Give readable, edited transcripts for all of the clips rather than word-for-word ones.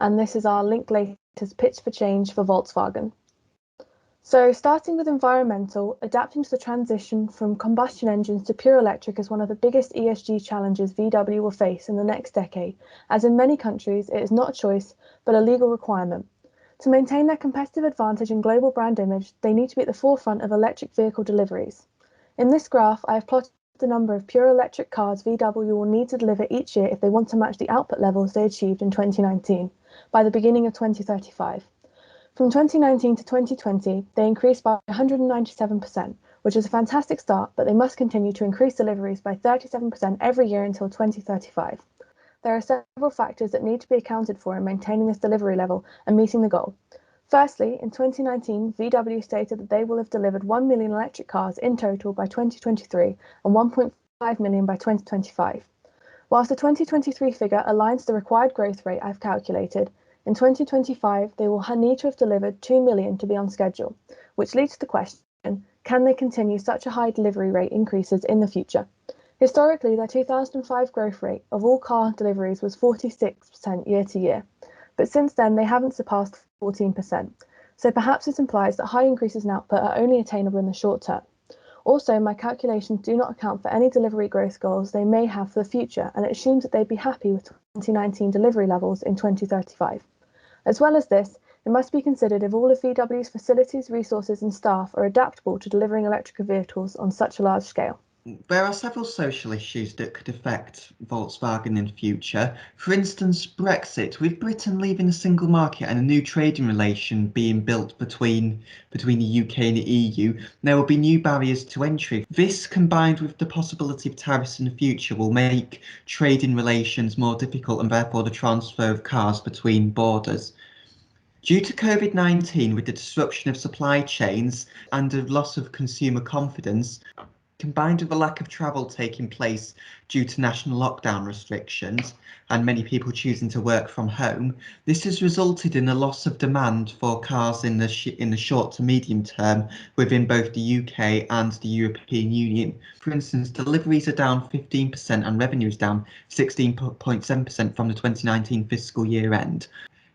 and this is our Linklaters pitch for change for Volkswagen. So, starting with environmental, adapting to the transition from combustion engines to pure electric is one of the biggest ESG challenges VW will face in the next decade, as in many countries it is not a choice but a legal requirement. To maintain their competitive advantage and global brand image, they need to be at the forefront of electric vehicle deliveries. In this graph, I have plotted the number of pure electric cars VW will need to deliver each year if they want to match the output levels they achieved in 2019 by the beginning of 2035. From 2019 to 2020, they increased by 197%, which is a fantastic start, but they must continue to increase deliveries by 37% every year until 2035. There are several factors that need to be accounted for in maintaining this delivery level and meeting the goal. Firstly, in 2019, VW stated that they will have delivered 1 million electric cars in total by 2023 and 1.5 million by 2025. Whilst the 2023 figure aligns to the required growth rate I've calculated, in 2025 they will need to have delivered 2 million to be on schedule, which leads to the question, can they continue such a high delivery rate increases in the future? Historically, their 2005 growth rate of all car deliveries was 46% year to year, but since then they haven't surpassed 14%. So perhaps this implies that high increases in output are only attainable in the short term. Also, my calculations do not account for any delivery growth goals they may have for the future, and it assumes that they'd be happy with 2019 delivery levels in 2035. As well as this, it must be considered if all of VW's facilities, resources and staff are adaptable to delivering electric vehicles on such a large scale. There are several social issues that could affect Volkswagen in the future. For instance, Brexit. With Britain leaving the single market and a new trading relation being built between the UK and the EU, there will be new barriers to entry. This, combined with the possibility of tariffs in the future, will make trading relations more difficult and therefore the transfer of cars between borders. Due to COVID-19, with the disruption of supply chains and the loss of consumer confidence, combined with a lack of travel taking place due to national lockdown restrictions and many people choosing to work from home, this has resulted in a loss of demand for cars in the short to medium term within both the UK and the European Union. For instance, deliveries are down 15% and revenue is down 16.7% from the 2019 fiscal year end.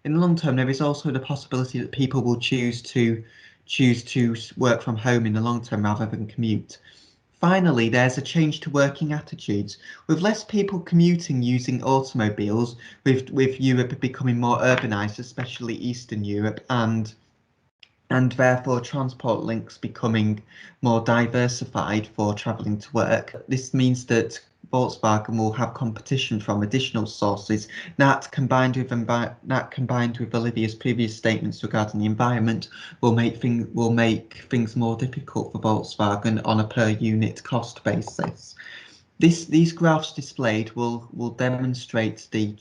In the long term, there is also the possibility that people will choose to work from home in the long term rather than commute. Finally, there's a change to working attitudes. With less people commuting using automobiles, with Europe becoming more urbanised, especially Eastern Europe, and therefore transport links becoming more diversified for travelling to work. This means that Volkswagen will have competition from additional sources. That combined with Olivia's previous statements regarding the environment will make things more difficult for Volkswagen on a per unit cost basis. These graphs displayed will demonstrate the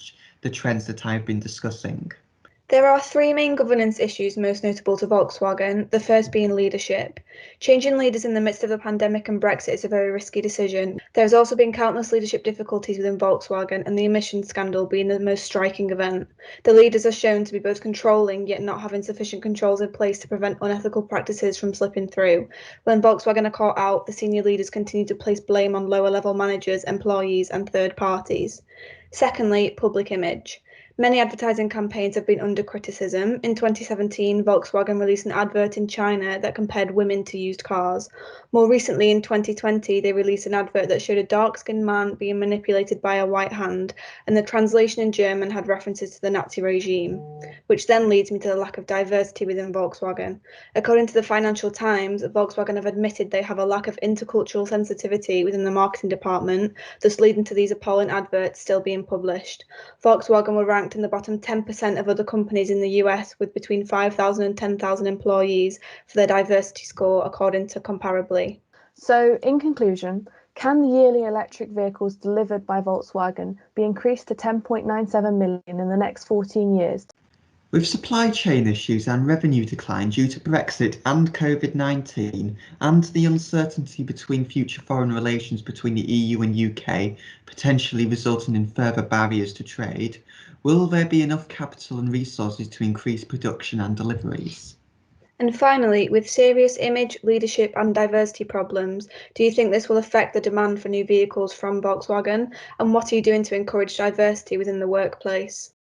trends that I've been discussing. There are three main governance issues most notable to Volkswagen, the first being leadership. Changing leaders in the midst of the pandemic and Brexit is a very risky decision. There has also been countless leadership difficulties within Volkswagen, and the emissions scandal being the most striking event. The leaders are shown to be both controlling yet not having sufficient controls in place to prevent unethical practices from slipping through. When Volkswagen are caught out, the senior leaders continue to place blame on lower level managers, employees and third parties. Secondly, public image. Many advertising campaigns have been under criticism. In 2017, Volkswagen released an advert in China that compared women to used cars. More recently, in 2020, they released an advert that showed a dark-skinned man being manipulated by a white hand, and the translation in German had references to the Nazi regime, which then leads me to the lack of diversity within Volkswagen. According to the Financial Times, Volkswagen have admitted they have a lack of intercultural sensitivity within the marketing department, thus leading to these appalling adverts still being published. Volkswagen were ranked in the bottom 10% of other companies in the US with between 5,000 and 10,000 employees for their diversity score, according to Comparably. So, in conclusion, can the yearly electric vehicles delivered by Volkswagen be increased to 10.97 million in the next 14 years? With supply chain issues and revenue decline due to Brexit and COVID-19, and the uncertainty between future foreign relations between the EU and UK, potentially resulting in further barriers to trade, will there be enough capital and resources to increase production and deliveries? And finally, with serious image, leadership and diversity problems, do you think this will affect the demand for new vehicles from Volkswagen? And what are you doing to encourage diversity within the workplace?